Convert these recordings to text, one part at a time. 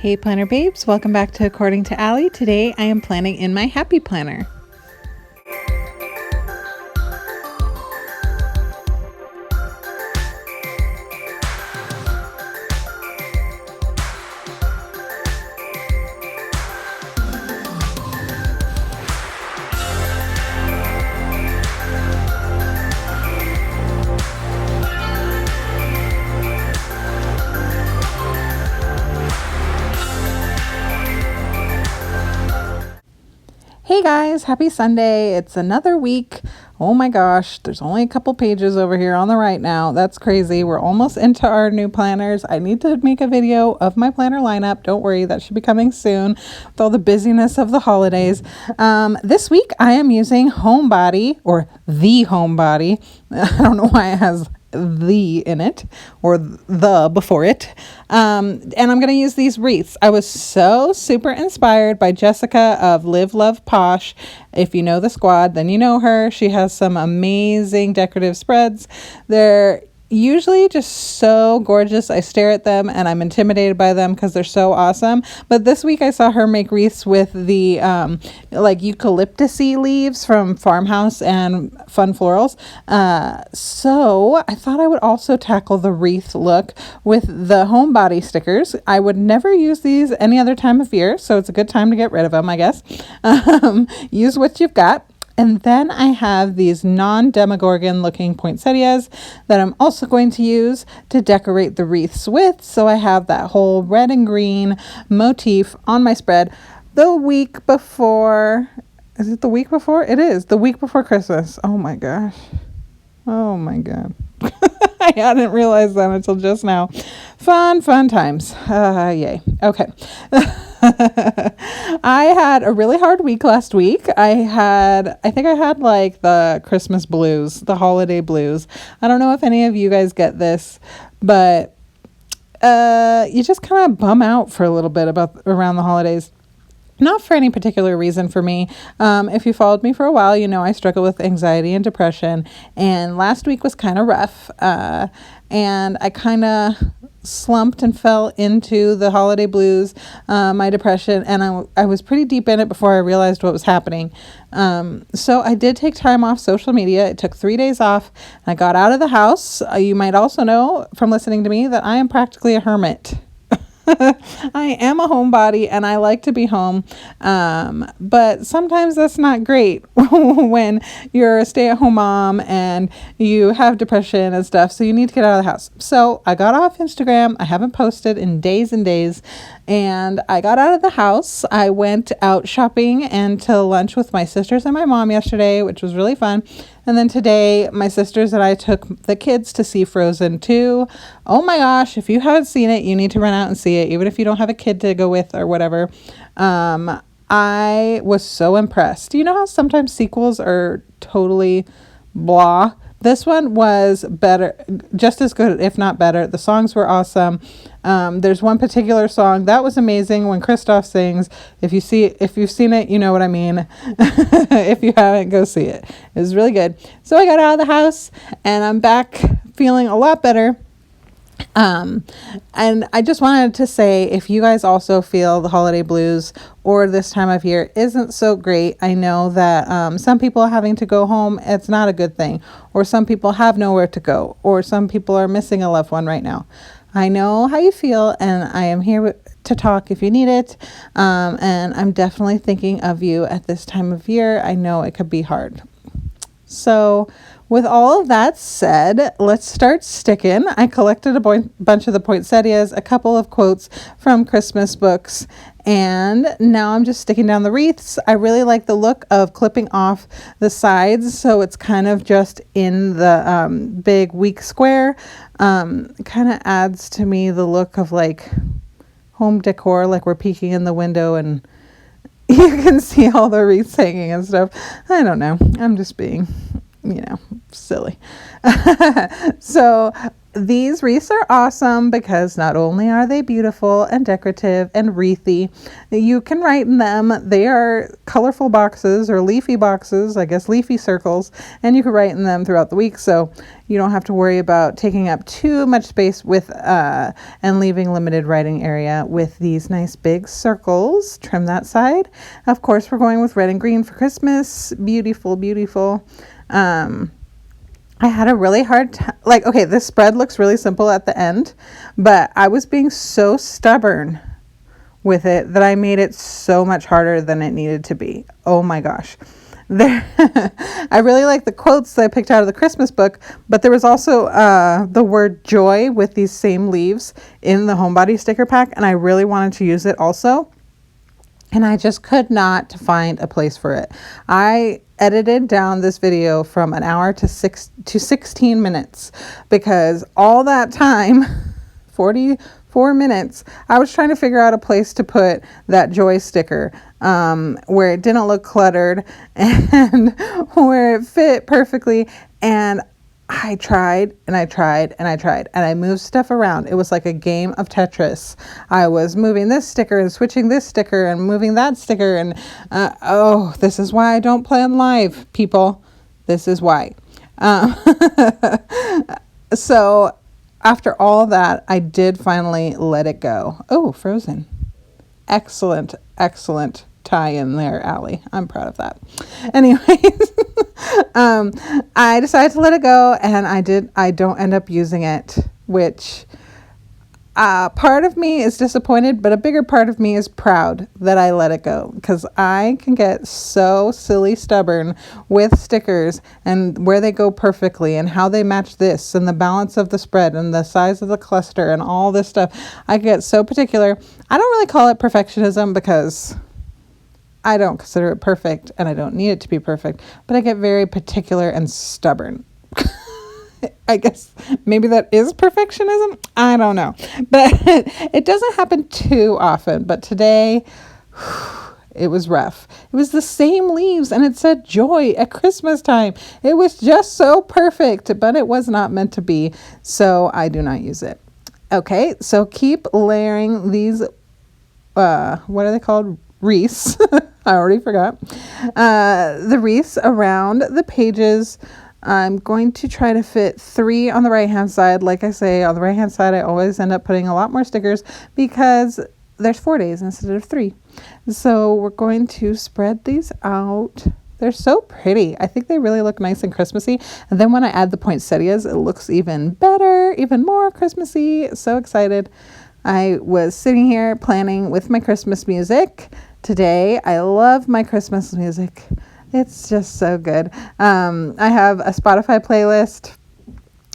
Hey planner babes, welcome back to According to Allie. Today I am planning in my happy planner. Hey guys, happy Sunday. It's another week. Oh my gosh, there's only a couple pages over here on the right now. That's crazy. We're almost into our new planners. I need to make a video of my planner lineup. Don't worry, that should be coming soon with all the busyness of the holidays. This week I am using Homebody, or the Homebody. I don't know why it has the in it or the before it, and I'm going to use these wreaths. I was so super inspired by Jessica of Live Love Posh. If you know the squad, then you know her. She has some amazing decorative spreads. They're usually just so gorgeous. I stare at them and I'm intimidated by them because they're so awesome. But this week I saw her make wreaths with the like eucalyptus-y leaves from Farmhouse and Fun Florals. So I thought I would also tackle the wreath look with the Homebody stickers. I would never use these any other time of year, so it's a good time to get rid of them, I guess. Use what you've got. And then I have these non-demogorgon looking poinsettias that I'm also going to use to decorate the wreaths with. So I have that whole red and green motif on my spread the week before. Is it the week before? It is the week before Christmas. Oh my gosh. Oh my God. I hadn't realized that until just now. Fun times. Yay. Okay. I had a really hard week last week. I think I had like the Christmas blues, the holiday blues. I don't know if any of you guys get this, but you just kind of bum out for a little bit around the holidays. Not for any particular reason for me. If you followed me for a while, you know I struggle with anxiety and depression. And last week was kind of rough. And I kind of slumped and fell into the holiday blues, my depression. And I was pretty deep in it before I realized what was happening. So I did take time off social media. It took 3 days off. I got out of the house. You might also know from listening to me that I am practically a hermit. I am a homebody and I like to be home. But sometimes that's not great when you're a stay-at-home mom and you have depression and stuff. So you need to get out of the house. So I got off Instagram. I haven't posted in days and days. And I got out of the house. I went out shopping and to lunch with my sisters and my mom yesterday, which was really fun. And then today, my sisters and I took the kids to see Frozen 2. Oh my gosh, if you haven't seen it, you need to run out and see it, even if you don't have a kid to go with or whatever. I was so impressed. Do you know how sometimes sequels are totally blah? This one was better, just as good, if not better. The songs were awesome. There's one particular song that was amazing when Kristoff sings. If you've seen it, you know what I mean. If you haven't, go see it. It was really good. So I got out of the house and I'm back feeling a lot better. And I just wanted to say, if you guys also feel the holiday blues or this time of year isn't so great, I know that some people are having to go home. It's not a good thing. Or some people have nowhere to go. Or some people are missing a loved one right now. I know how you feel, and I am here to talk if you need it. And I'm definitely thinking of you at this time of year. I know it could be hard. So with all of that said, let's start sticking. I collected a bunch of the poinsettias, a couple of quotes from Christmas books, and now I'm just sticking down the wreaths. I really like the look of clipping off the sides, so it's kind of just in the big weak square. It kind of adds to me the look of like home decor, like we're peeking in the window and you can see all the wreaths hanging and stuff. I don't know. I'm just being, silly. So These wreaths are awesome because not only are they beautiful and decorative and wreathy, you can write in them. They are colorful boxes or leafy boxes, I guess leafy circles, and you can write in them throughout the week, so you don't have to worry about taking up too much space with and leaving limited writing area with these nice big circles. Trim that side. Of course, we're going with red and green for Christmas. Beautiful, beautiful. I had a really hard time. Like, okay, this spread looks really simple at the end, but I was being so stubborn with it that I made it so much harder than it needed to be. Oh my gosh. I really like the quotes that I picked out of the Christmas book, but there was also the word joy with these same leaves in the homebody sticker pack, and I really wanted to use it also. And I just could not find a place for it. I edited down this video from an hour to 16 minutes because all that time, 44 minutes, I was trying to figure out a place to put that joy sticker where it didn't look cluttered and where it fit perfectly. And I tried and I tried and I tried and I moved stuff around. It was like a game of Tetris. I was moving this sticker and switching this sticker and moving that sticker. And this is why I don't plan live, people. This is why. So after all that, I did finally let it go. Oh, Frozen. Excellent, excellent tie in there, Allie. I'm proud of that. Anyways, I decided to let it go, and I don't end up using it, which part of me is disappointed, but a bigger part of me is proud that I let it go, because I can get so silly stubborn with stickers and where they go perfectly and how they match this and the balance of the spread and the size of the cluster and all this stuff. I get so particular. I don't really call it perfectionism because I don't consider it perfect and I don't need it to be perfect, but I get very particular and stubborn. I guess maybe that is perfectionism. I don't know, but it doesn't happen too often. But today, it was rough. It was the same leaves and it said joy at Christmas time. It was just so perfect, but it was not meant to be. So I do not use it. Okay, so keep layering these, what are they called? Wreaths. I already forgot. The wreaths around the pages. I'm going to try to fit 3 on the right hand side. Like I say, on the right hand side, I always end up putting a lot more stickers because there's 4 days instead of 3. So we're going to spread these out. They're so pretty. I think they really look nice and Christmassy. And then when I add the poinsettias, it looks even better, even more Christmassy. So excited. I was sitting here planning with my Christmas music today. I love my Christmas music. It's just so good. I have a Spotify playlist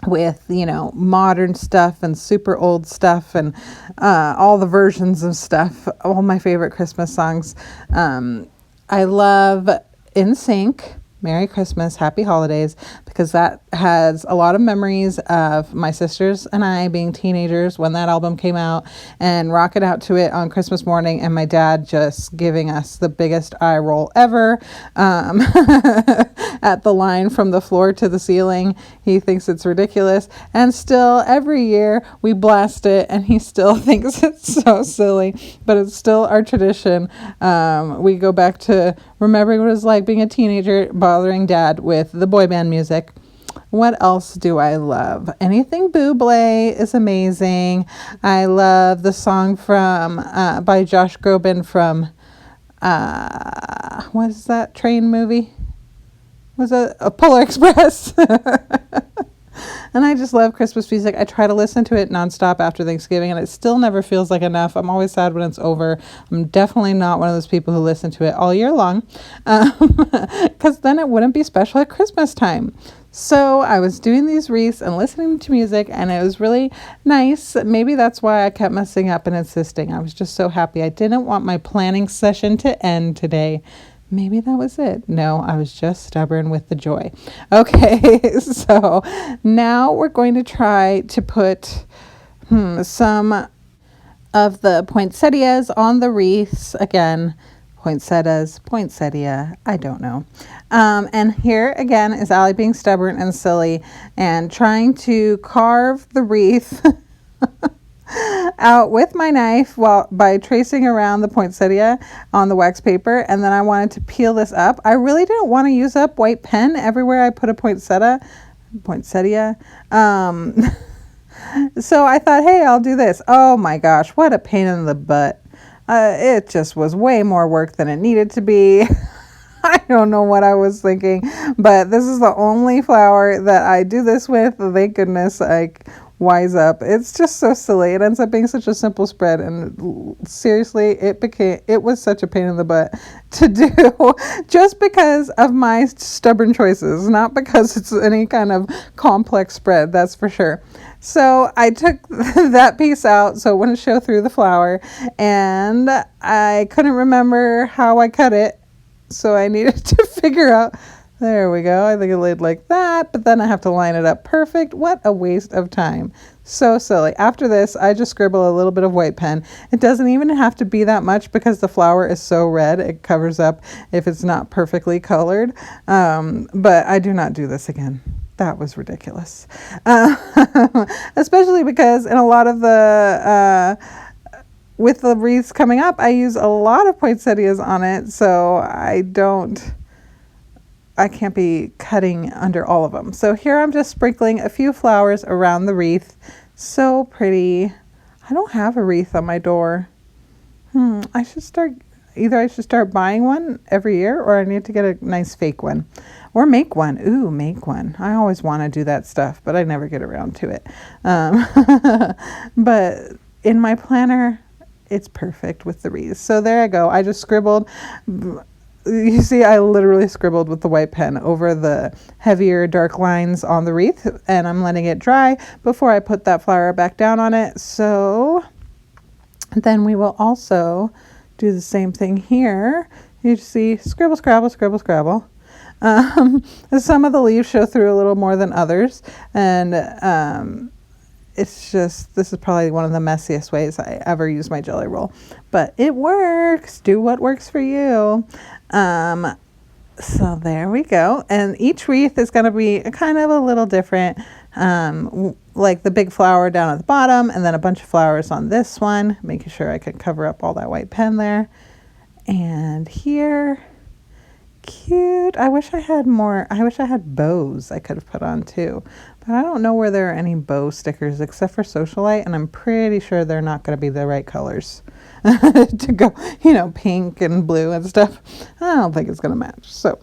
with, modern stuff and super old stuff and all the versions of stuff, all my favorite Christmas songs. I love In Sync, Merry Christmas, Happy Holidays, because that has a lot of memories of my sisters and I being teenagers when that album came out and rocking out to it on Christmas morning, and my dad just giving us the biggest eye roll ever at the line from the floor to the ceiling. He thinks it's ridiculous, and still every year we blast it and he still thinks it's so silly, but it's still our tradition. We go back to remembering what it was like being a teenager bothering dad with the boy band music. What else do I love? Anything Bublé is amazing. I love the song from by Josh Groban from what is that train movie? Was it a Polar Express? And I just love Christmas music. I try to listen to it nonstop after Thanksgiving, and it still never feels like enough. I'm always sad when it's over. I'm definitely not one of those people who listen to it all year long, because then it wouldn't be special at Christmas time. So I was doing these wreaths and listening to music, and it was really nice. Maybe that's why I kept messing up and insisting. I was just so happy. I didn't want my planning session to end today. Maybe that was it. No, I was just stubborn with the joy. Okay, so now we're going to try to put some of the poinsettias on the wreaths. Again, poinsettias, poinsettia, I don't know. And here again is Allie being stubborn and silly and trying to carve the wreath out with my knife by tracing around the poinsettia on the wax paper. And then I wanted to peel this up. I really didn't want to use up white pen everywhere I put a poinsettia. So I thought, hey, I'll do this. Oh my gosh, what a pain in the butt. It just was way more work than it needed to be. I don't know what I was thinking, but this is the only flower that I do this with. Thank goodness I wise up. It's just so silly. It ends up being such a simple spread, and seriously, it was such a pain in the butt to do just because of my stubborn choices, not because it's any kind of complex spread, that's for sure. So I took that piece out so it wouldn't show through the flower, and I couldn't remember how I cut it, so I needed to figure out. There we go. I think it laid like that, but then I have to line it up perfect. What a waste of time. So silly. After this, I just scribble a little bit of white pen. It doesn't even have to be that much because the flower is so red. It covers up if it's not perfectly colored. But I do not do this again. That was ridiculous. Especially because in a lot of with the wreaths coming up, I use a lot of poinsettias on it. So I can't be cutting under all of them. So here I'm just sprinkling a few flowers around the wreath. So pretty. I don't have a wreath on my door. I should start buying one every year, or I need to get a nice fake one. Or make one. Ooh, make one. I always want to do that stuff, but I never get around to it. But in my planner, it's perfect with the wreaths. So there I go. I just scribbled. You see, I literally scribbled with the white pen over the heavier dark lines on the wreath, and I'm letting it dry before I put that flower back down on it. So then we will also do the same thing here. You see, scribble, scrabble, scribble, scrabble. Some of the leaves show through a little more than others, and it's just, this is probably one of the messiest ways I ever use my jelly roll, but it works. Do what works for you. So there we go. And each wreath is going to be kind of a little different, like the big flower down at the bottom, and then a bunch of flowers on this one, making sure I could cover up all that white pen there. And here, cute. I wish I had more. I wish I had bows I could have put on too, but I don't know where there are any bow stickers except for Socialite, and I'm pretty sure they're not going to be the right colors to go, pink and blue and stuff. I don't think it's going to match. So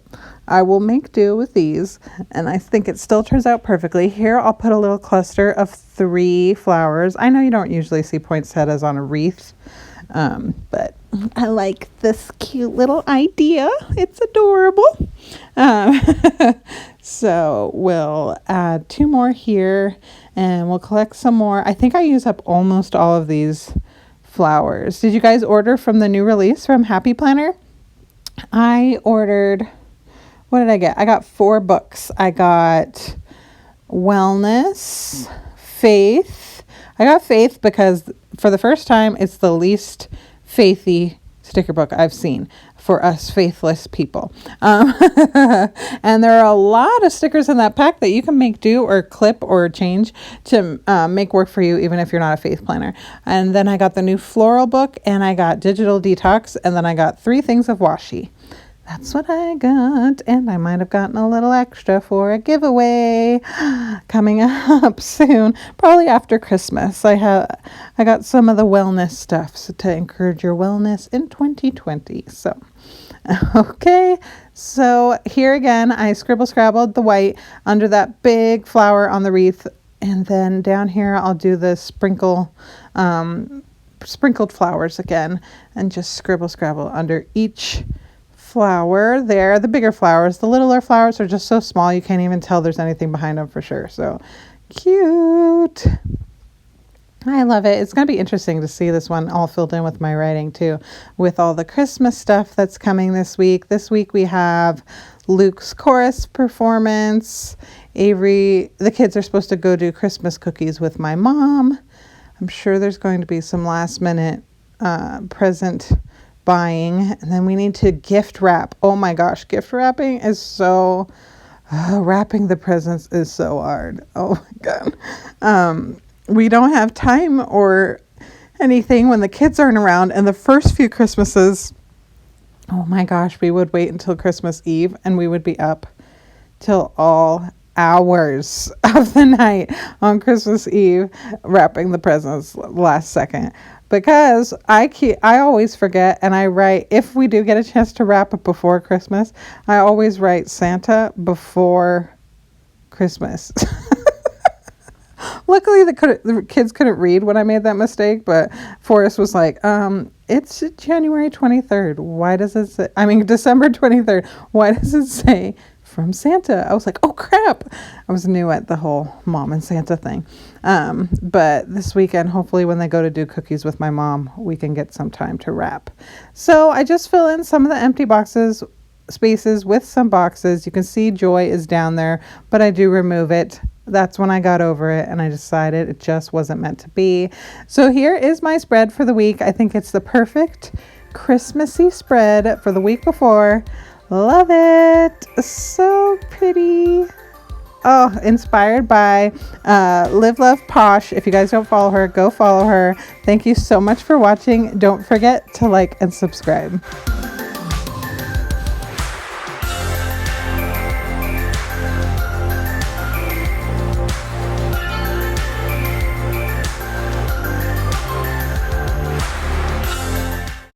I will make do with these, and I think it still turns out perfectly. Here I'll put a little cluster of 3 flowers. I know you don't usually see poinsettias on a wreath, but I like this cute little idea. It's adorable. So we'll add 2 more here, and we'll collect some more. I think I use up almost all of these flowers. Did you guys order from the new release from Happy Planner? I ordered, what did I get? I got 4 books. I got Wellness, Faith. I got Faith because for the first time, it's the least faithy sticker book I've seen for us faithless people. And there are a lot of stickers in that pack that you can make do or clip or change to make work for you, even if you're not a faith planner. And then I got the new floral book, and I got digital detox, and then I got 3 things of washi. That's what I got, and I might have gotten a little extra for a giveaway coming up soon, probably after Christmas. I got some of the wellness stuff to encourage your wellness in 2020. So, okay, so here again, I scrabbled the white under that big flower on the wreath, and then down here I'll do the sprinkled flowers again, and just scrabble under each flower there. The bigger flowers, the littler flowers are just so small you can't even tell there's anything behind them for sure. So cute. I love it. It's going to be interesting to see this one all filled in with my writing too, with all the Christmas stuff that's coming this week. This week we have Luke's chorus performance. Avery, the kids are supposed to go do Christmas cookies with my mom. I'm sure there's going to be some last minute present buying. And then we need to gift wrap. Oh my gosh, gift wrapping is so... wrapping the presents is so hard. Oh my God. We don't have time or anything when the kids aren't around. And the first few Christmases, oh my gosh, we would wait until Christmas Eve and we would be up till all hours of the night on Christmas Eve wrapping the presents last second, because I always forget, and I write, if we do get a chance to wrap it before Christmas, I always write Santa before Christmas. Luckily the kids couldn't read when I made that mistake, but Forrest was like, it's January 23rd. Why does it say, December 23rd. Why does it say from Santa? I was like, oh crap. I was new at the whole mom and Santa thing. But this weekend, hopefully when they go to do cookies with my mom, we can get some time to wrap. So I just fill in some of the empty spaces with some boxes. You can see Joy is down there, but I do remove it. That's when I got over it and I decided it just wasn't meant to be. So here is my spread for the week. I think it's the perfect Christmassy spread for the week before. Love it. So pretty. Oh, inspired by Live Love Posh. If you guys don't follow her, go follow her. Thank you so much for watching. Don't forget to like and subscribe.